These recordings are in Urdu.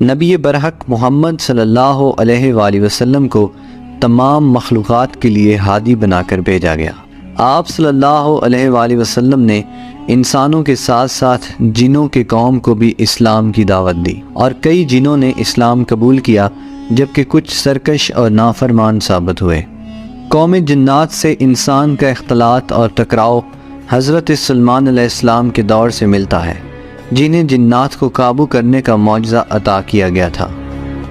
نبی برحق محمد صلی اللہ علیہ وآلہ وسلم کو تمام مخلوقات کے لیے ہادی بنا کر بھیجا گیا۔ آپ صلی اللہ علیہ وآلہ وسلم نے انسانوں کے ساتھ ساتھ جنوں کے قوم کو بھی اسلام کی دعوت دی، اور کئی جنوں نے اسلام قبول کیا جبکہ کچھ سرکش اور نافرمان ثابت ہوئے۔ قوم جنات سے انسان کا اختلاط اور ٹکراؤ حضرت سلیمان علیہ السلام کے دور سے ملتا ہے، جنہیں جنات کو قابو کرنے کا معجزہ عطا کیا گیا تھا۔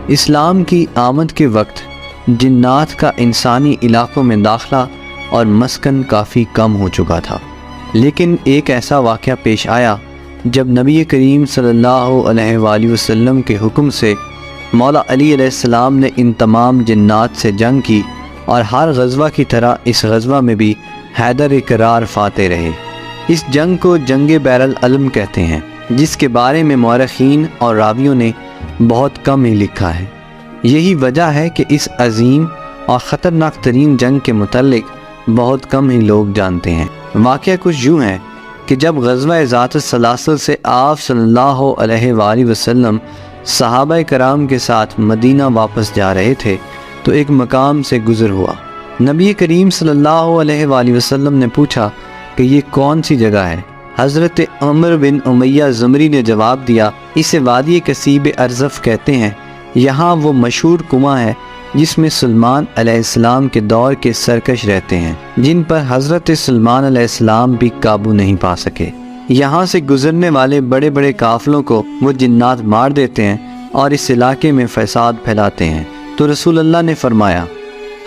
اسلام کی آمد کے وقت جنات کا انسانی علاقوں میں داخلہ اور مسکن کافی کم ہو چکا تھا، لیکن ایک ایسا واقعہ پیش آیا جب نبی کریم صلی اللہ علیہ وآلہ وسلم کے حکم سے مولا علی علیہ السلام نے ان تمام جنات سے جنگ کی، اور ہر غزوہ کی طرح اس غزوہ میں بھی حیدر کرار فاتح رہے۔ اس جنگ کو جنگ بیر العلم کہتے ہیں، جس کے بارے میں مورخین اور راویوں نے بہت کم ہی لکھا ہے۔ یہی وجہ ہے کہ اس عظیم اور خطرناک ترین جنگ کے متعلق بہت کم ہی لوگ جانتے ہیں۔ واقعہ کچھ یوں ہے کہ جب غزوہ ذات السلاسل سے آپ صلی اللہ علیہ وآلہ وسلم صحابہ کرام کے ساتھ مدینہ واپس جا رہے تھے تو ایک مقام سے گزر ہوا۔ نبی کریم صلی اللہ علیہ وآلہ وسلم نے پوچھا کہ یہ کون سی جگہ ہے؟ حضرت عمر بن امیہ زمری نے جواب دیا، اسے وادی کثیب ارزف کہتے ہیں۔ یہاں وہ مشہور کنواں ہے جس میں سلیمان علیہ السلام کے دور کے سرکش رہتے ہیں، جن پر حضرت سلیمان علیہ السلام بھی قابو نہیں پا سکے۔ یہاں سے گزرنے والے بڑے بڑے قافلوں کو وہ جنات مار دیتے ہیں اور اس علاقے میں فساد پھیلاتے ہیں۔ تو رسول اللہ نے فرمایا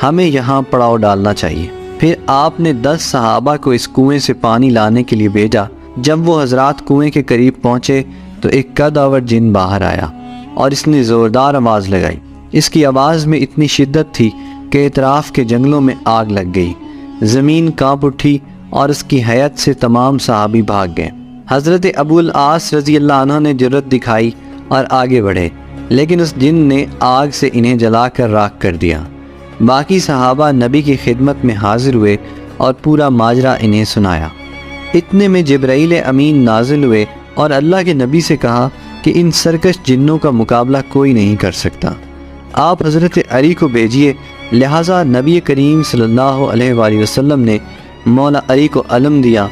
ہمیں یہاں پڑاؤ ڈالنا چاہیے۔ پھر آپ نے 10 صحابہ کو اس کنویں سے پانی لانے کے لیے بھیجا۔ جب وہ حضرات کنویں کے قریب پہنچے تو ایک قد آور جن باہر آیا اور اس نے زوردار آواز لگائی۔ اس کی آواز میں اتنی شدت تھی کہ اطراف کے جنگلوں میں آگ لگ گئی، زمین کانپ اٹھی اور اس کی حیت سے تمام صحابی بھاگ گئے۔ حضرت ابو العاص رضی اللہ عنہ نے جرأت دکھائی اور آگے بڑھے، لیکن اس جن نے آگ سے انہیں جلا کر راکھ کر دیا۔ باقی صحابہ نبی کی خدمت میں حاضر ہوئے اور پورا ماجرا انہیں سنایا۔ اتنے میں جبرائیل امین نازل ہوئے اور اللہ کے نبی سے کہا کہ ان سرکش جنوں کا مقابلہ کوئی نہیں کر سکتا، آپ حضرت علی کو بھیجیے۔ لہٰذا نبی کریم صلی اللہ علیہ وآلہ وسلم نے مولا علی کو علم دیا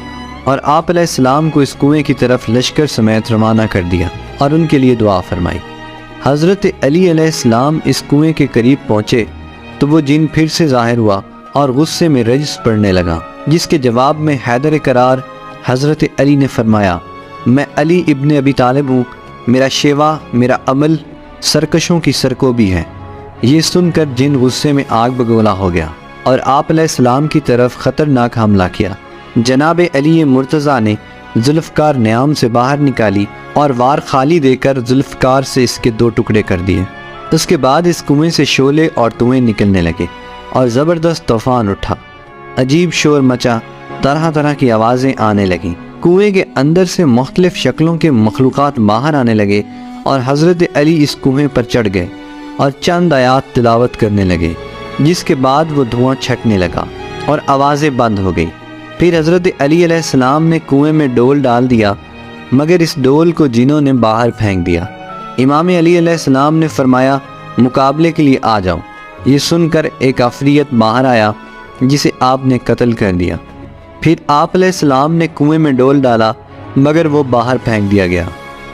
اور آپ علیہ السلام کو اس کنویں کی طرف لشکر سمیت روانہ کر دیا اور ان کے لیے دعا فرمائی۔ حضرت علی علیہ السلام اس کنویں کے قریب پہنچے تو وہ جن پھر سے ظاہر ہوا اور غصے میں رجس پڑنے لگا، جس کے جواب میں حیدر کرار حضرت علی نے فرمایا میں علی ابن ابی طالب ہوں، میرا شیوا، میرا عمل سرکشوں کی سرکوبی ہے۔ یہ سن کر جن غصے میں آگ بگولا ہو گیا اور آپ علیہ السلام کی طرف خطرناک حملہ کیا۔ جناب علی مرتضیٰ نے ذوالفقار نیام سے باہر نکالی اور وار خالی دے کر ذوالفقار سے اس کے 2 ٹکڑے کر دیے۔ اس کے بعد اس کنویں سے شعلے اور دھوئیں نکلنے لگے اور زبردست طوفان اٹھا، عجیب شور مچا، طرح طرح کی آوازیں آنے لگیں۔ کنویں کے اندر سے مختلف شکلوں کے مخلوقات باہر آنے لگے اور حضرت علی اس کنویں پر چڑھ گئے اور چند آیات تلاوت کرنے لگے، جس کے بعد وہ دھواں چھٹنے لگا اور آوازیں بند ہو گئی۔ پھر حضرت علی علیہ السلام نے کنویں میں ڈول ڈال دیا، مگر اس ڈول کو جنوں نے باہر پھینک دیا۔ امام علی علیہ السلام نے فرمایا مقابلے کے لیے آ جاؤ۔ یہ سن کر ایک عفریت باہر آیا جسے آپ نے قتل کر دیا۔ پھر آپ علیہ السلام نے کنویں میں ڈول ڈالا مگر وہ باہر پھینک دیا گیا۔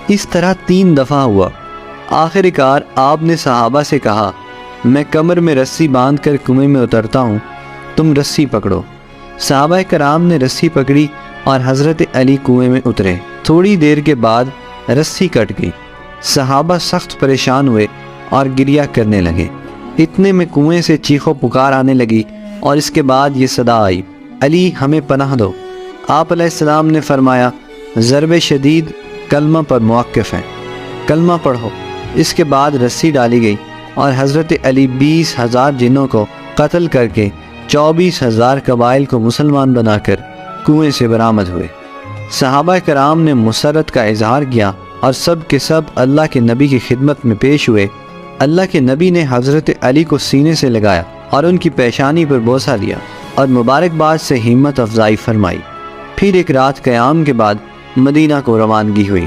اس طرح 3 دفعہ ہوا۔ آخر کار آپ نے صحابہ سے کہا میں کمر میں رسی باندھ کر کنویں میں اترتا ہوں، تم رسی پکڑو۔ صحابہ کرام نے رسی پکڑی اور حضرت علی کنویں میں اترے۔ تھوڑی دیر کے بعد رسی کٹ گئی۔ صحابہ سخت پریشان ہوئے اور گریہ کرنے لگے۔ اتنے میں کنویں سے چیخو پکار آنے لگی اور اس کے بعد یہ صدا آئی علی ہمیں پناہ دو۔ آپ علیہ السلام نے فرمایا ضرب شدید کلمہ پر موقف ہے، کلمہ پڑھو۔ اس کے بعد رسی ڈالی گئی اور حضرت علی 20,000 جنوں کو قتل کر کے 24,000 قبائل کو مسلمان بنا کر کنویں سے برآمد ہوئے۔ صحابہ کرام نے مسرت کا اظہار کیا اور سب کے سب اللہ کے نبی کی خدمت میں پیش ہوئے۔ اللہ کے نبی نے حضرت علی کو سینے سے لگایا اور ان کی پیشانی پر بوسہ لیا اور مبارکباد سے ہمت افزائی فرمائی۔ پھر ایک رات قیام کے بعد مدینہ کو روانگی ہوئی۔